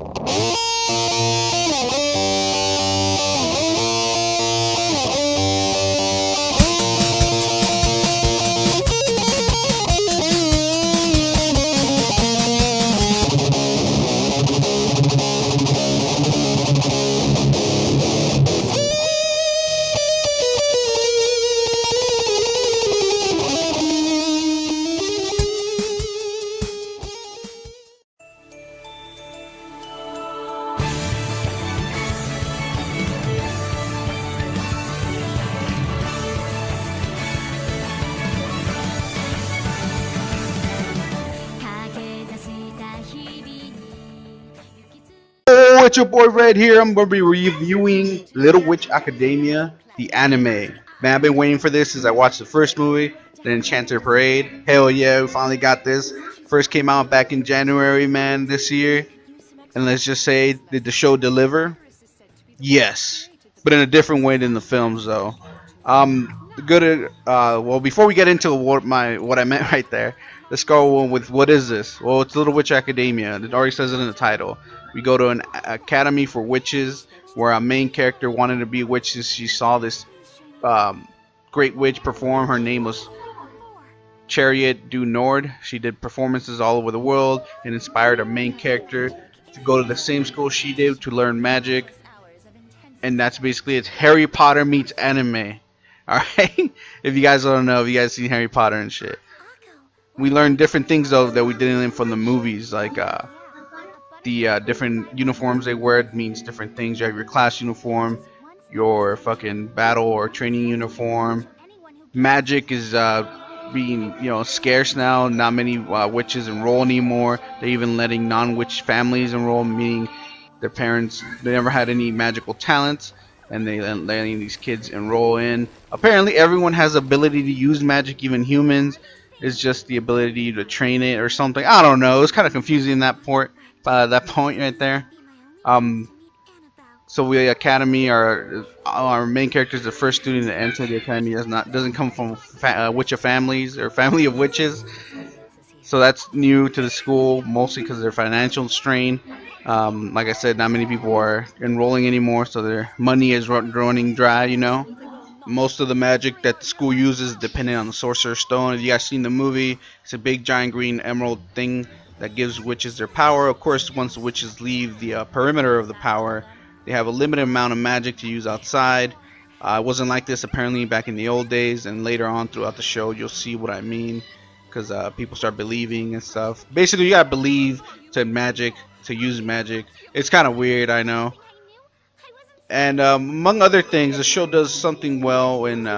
Oh, it's your boy Red here. I'm going to be reviewing Little Witch Academia, the anime. Man, I've been waiting for this since I watched the first movie, the Enchanted Parade. Hell yeah, we finally got this. First came out back in January, man, this year. And let's just say, did the show deliver? Yes, but in a different way than the films, though. Well, before we get into what I meant right there, let's go with what is this? Well, it's Little Witch Academia. It already says it in the title. We go to an academy for witches, where our main character wanted to be witches. She saw this great witch perform. Her name was Chariot du Nord. She did performances all over the world and inspired our main character to go to the same school she did to learn magic. And that's basically it's Harry Potter meets anime. Alright? If you guys don't know, if you guys seen Harry Potter and shit. We learned different things though that we didn't learn from the movies, like the different uniforms they wear means different things. You have your class uniform, your fucking battle or training uniform. Magic is being scarce now. Not many witches enroll anymore. They're even letting non-witch families enroll, meaning their parents they never had any magical talents, and they letting these kids enroll in. Apparently, everyone has the ability to use magic, even humans. It's just the ability to train it or something. I don't know. It's kind of confusing that point right there. So we academy our main character is the first student to enter the academy. Doesn't come from witch of families or family of witches. So that's new to the school, mostly because of their financial strain. Like I said, not many people are enrolling anymore, so their money is running dry. Most of the magic that the school uses is dependent on the Sorcerer's Stone. If you guys seen the movie, it's a big giant green emerald thing that gives witches their power. Of course, once the witches leave the perimeter of the power, they have a limited amount of magic to use outside. It wasn't like this apparently back in the old days, and later on throughout the show you'll see what I mean, because people start believing and stuff. Basically, you gotta believe to use magic. It's kind of weird, I know. And among other things, the show does something well in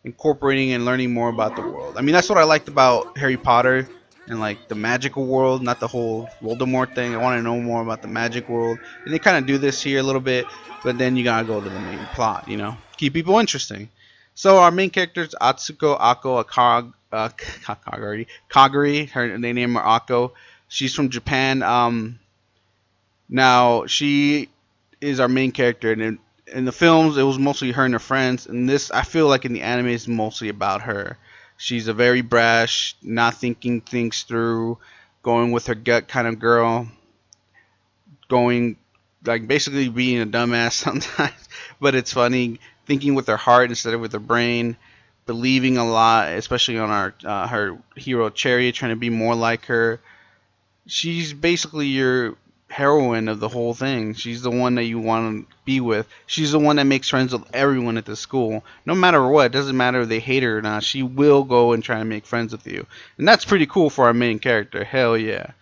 incorporating and learning more about the world. I mean, that's what I liked about Harry Potter and like the magical world, not the whole Voldemort thing. I want to know more about the magic world, and they kind of do this here a little bit, but then you gotta go to the main plot, keep people interesting. So our main characters, Atsuko, Akko, Kagari. They name her Akko. She's from Japan. Now she is our main character, and in the films it was mostly her and her friends, and this I feel like in the anime is mostly about her. She's a very brash, not thinking things through, going with her gut kind of girl, going like basically being a dumbass sometimes, but it's funny, thinking with her heart instead of with her brain, believing a lot, especially on her hero Chariot, trying to be more like her. She's basically your heroine of the whole thing. She's the one that you want to be with. She's the one that makes friends with everyone at the school. No matter what, it doesn't matter if they hate her or not, she will go and try to make friends with you. And that's pretty cool for our main character. Hell yeah.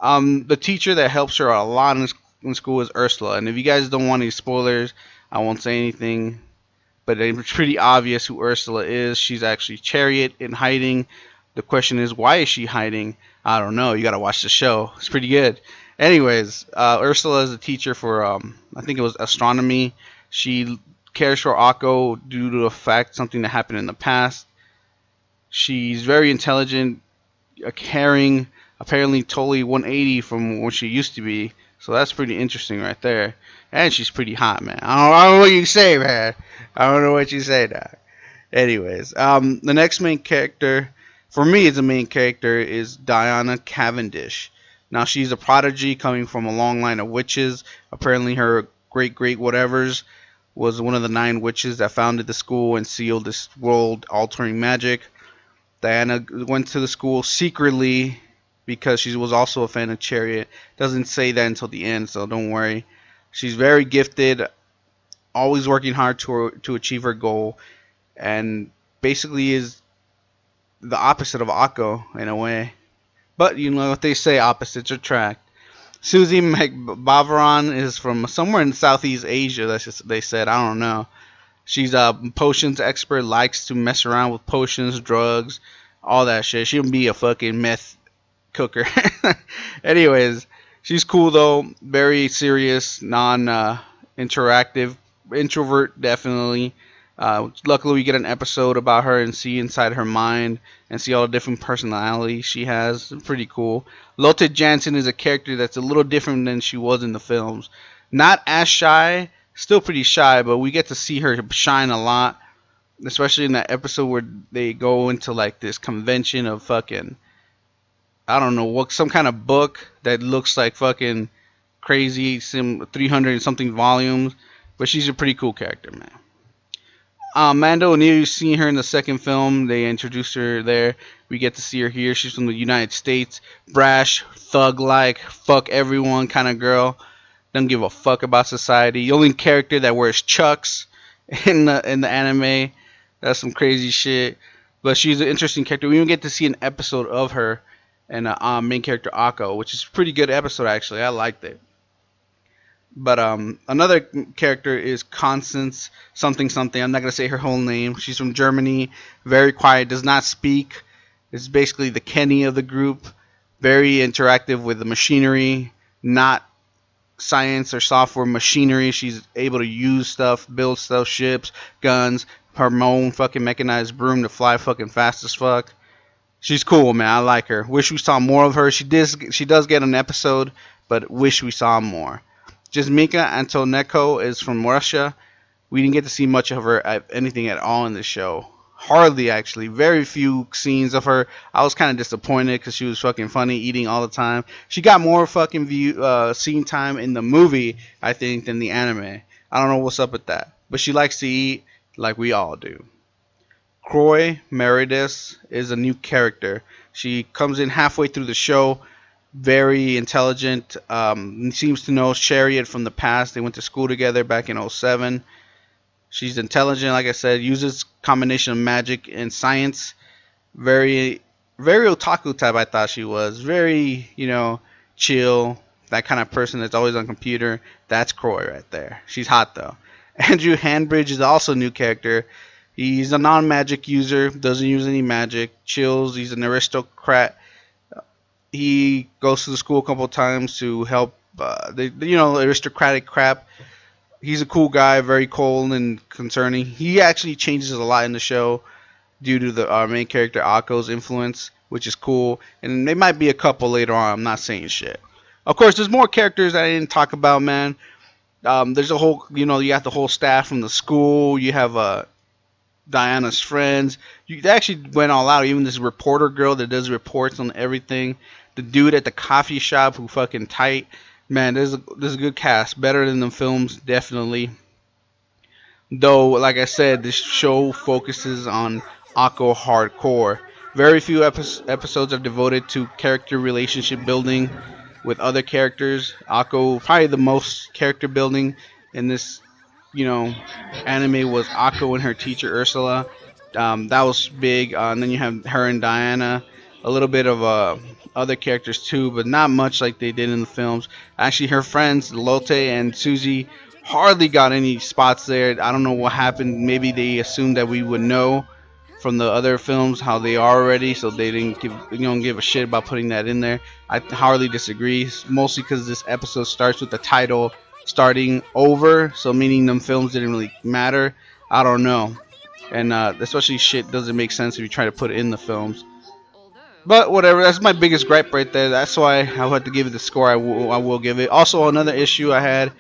The teacher that helps her a lot in school is Ursula. And if you guys don't want any spoilers, I won't say anything. But it's pretty obvious who Ursula is. She's actually Chariot in hiding. The question is, why is she hiding? I don't know. You gotta watch the show. It's pretty good. Anyways, Ursula is a teacher for, I think it was astronomy. She cares for Akko due to the fact something that happened in the past. She's very intelligent, caring, apparently totally 180 from what she used to be. So that's pretty interesting right there. And she's pretty hot, man. I don't know what you say, man. I don't know what you say, Doc. Anyways, the next main character, for me as a main character, is Diana Cavendish. Now she's a prodigy coming from a long line of witches. Apparently her great great whatevers was one of the 9 witches that founded the school and sealed this world altering magic. Diana went to the school secretly because she was also a fan of Chariot. Doesn't say that until the end, so don't worry. She's very gifted, always working hard to achieve her goal, and basically is the opposite of Akko in a way. But you know what they say, opposites attract. Susie McBavaron is from somewhere in Southeast Asia. That's just they said. I don't know. She's a potions expert. Likes to mess around with potions, drugs, all that shit. She'll be a fucking meth cooker. Anyways, she's cool though. Very serious, non-interactive, introvert definitely. Luckily, we get an episode about her and see inside her mind and see all the different personalities she has. Pretty cool. Lotte Jansen is a character that's a little different than she was in the films. Not as shy, still pretty shy, but we get to see her shine a lot. Especially in that episode where they go into like this convention of fucking, I don't know, what, some kind of book that looks like fucking crazy, 300 and something volumes. But she's a pretty cool character, man. Mando O'Neill, you see her in the second film. They introduced her there. We get to see her here. She's from the United States. Brash, thug-like, fuck everyone kind of girl. Doesn't give a fuck about society. The only character that wears chucks in the anime. That's some crazy shit. But she's an interesting character. We even get to see an episode of her and main character Akko, which is a pretty good episode actually. I liked it. But another character is Constance something something. I'm not gonna say her whole name. She's from Germany. Very quiet. Does not speak. Is basically the Kenny of the group. Very interactive with the machinery. Not science or software machinery. She's able to use stuff, build stuff, ships, guns. Her own fucking mechanized broom to fly fucking fast as fuck. She's cool, man. I like her. Wish we saw more of her. She does get an episode, but wish we saw more. Jasmika Antonenko is from Russia. We didn't get to see much of her, anything at all in the show. Hardly, actually. Very few scenes of her. I was kind of disappointed because she was fucking funny, eating all the time. She got more fucking scene time in the movie, I think, than the anime. I don't know what's up with that. But she likes to eat like we all do. Croy Meredith is a new character. She comes in halfway through the show. Very intelligent. Seems to know Chariot from the past. They went to school together back in '07. She's intelligent, like I said. Uses combination of magic and science. Very otaku type. I thought she was very, chill. That kind of person that's always on computer. That's Croy right there. She's hot though. Andrew Handbridge is also a new character. He's a non-magic user. Doesn't use any magic. Chills. He's an aristocrat. He goes to the school a couple of times to help, aristocratic crap. He's a cool guy, very cold and concerning. He actually changes a lot in the show due to our main character Akko's influence, which is cool. And there might be a couple later on. I'm not saying shit. Of course, there's more characters I didn't talk about, man. There's a whole, you got the whole staff from the school. You have Diana's friends. They actually went all out. Even this reporter girl that does reports on everything. The dude at the coffee shop who fucking tight. Man, there's a good cast. Better than the films, definitely. Though, like I said, this show focuses on Akko hardcore. Very few episodes are devoted to character relationship building with other characters. Akko, probably the most character building in this anime was Akko and her teacher Ursula. That was big. And then you have her and Diana. A little bit of other characters too, but not much like they did in the films. Actually, her friends Lotte and Susie hardly got any spots there. I don't know what happened. Maybe they assumed that we would know from the other films how they are already, so they didn't give a shit about putting that in there. I hardly disagree. Mostly because this episode starts with the title starting over, so meaning them films didn't really matter. I don't know, and especially shit doesn't make sense if you try to put it in the films. But whatever, that's my biggest gripe right there. That's why I have to give it the score I will give it. Also, another issue I had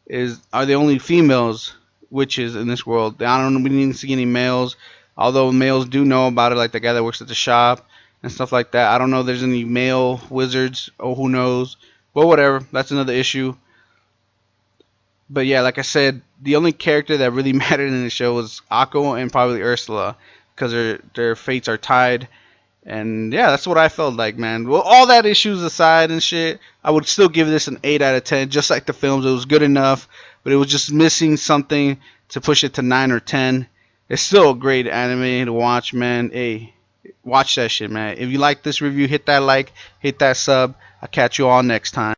is, are they only females witches in this world? I don't know. We didn't see any males, although males do know about it, like the guy that works at the shop. and stuff like that. I don't know if there's any male wizards, or who knows. But whatever, that's another issue. But yeah, like I said, the only character that really mattered in the show was Akko and probably Ursula, because their fates are tied. And yeah, that's what I felt like, man. Well, all that issues aside and shit, I would still give this an 8 out of 10, just like the films. It was good enough, but it was just missing something to push it to 9 or 10. It's still a great anime to watch, man. Hey, watch that shit, man. If you like this review, hit that like, hit that sub. I'll catch you all next time.